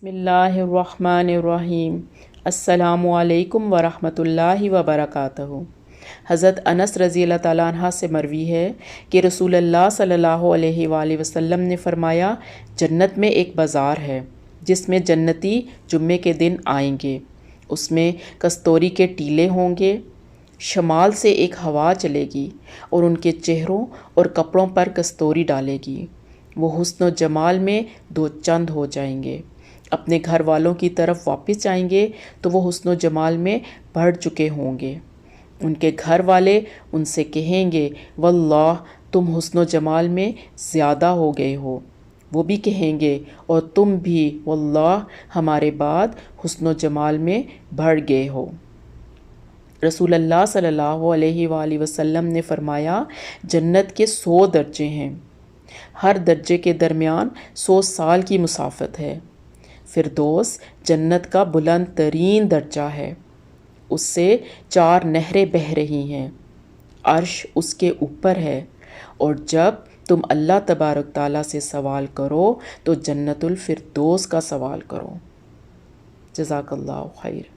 بسم اللہ الرحمن الرحیم۔ السلام علیکم ورحمۃ اللہ وبرکاتہ۔ حضرت انس رضی اللہ تعالیٰ عنہ سے مروی ہے کہ رسول اللہ صلی اللہ علیہ وآلہ وسلم نے فرمایا، جنت میں ایک بازار ہے جس میں جنتی جمعے کے دن آئیں گے۔ اس میں کستوری کے ٹیلے ہوں گے، شمال سے ایک ہوا چلے گی اور ان کے چہروں اور کپڑوں پر کستوری ڈالے گی۔ وہ حسن و جمال میں دو چند ہو جائیں گے۔ اپنے گھر والوں کی طرف واپس جائیں گے تو وہ حسن و جمال میں بڑھ چکے ہوں گے۔ ان کے گھر والے ان سے کہیں گے، واللہ تم حسن و جمال میں زیادہ ہو گئے ہو۔ وہ بھی کہیں گے، اور تم بھی واللہ ہمارے بعد حسن و جمال میں بڑھ گئے ہو۔ رسول اللہ صلی اللہ علیہ وآلہ وسلم نے فرمایا، جنت کے 100 درجے ہیں، ہر درجے کے درمیان 100 سال کی مسافت ہے۔ فردوس جنت کا بلند ترین درجہ ہے، اس سے 4 نہریں بہہ رہی ہیں، عرش اس کے اوپر ہے، اور جب تم اللہ تبارک تعالیٰ سے سوال کرو تو جنت الفردوس کا سوال کرو۔ جزاک اللہ خیر۔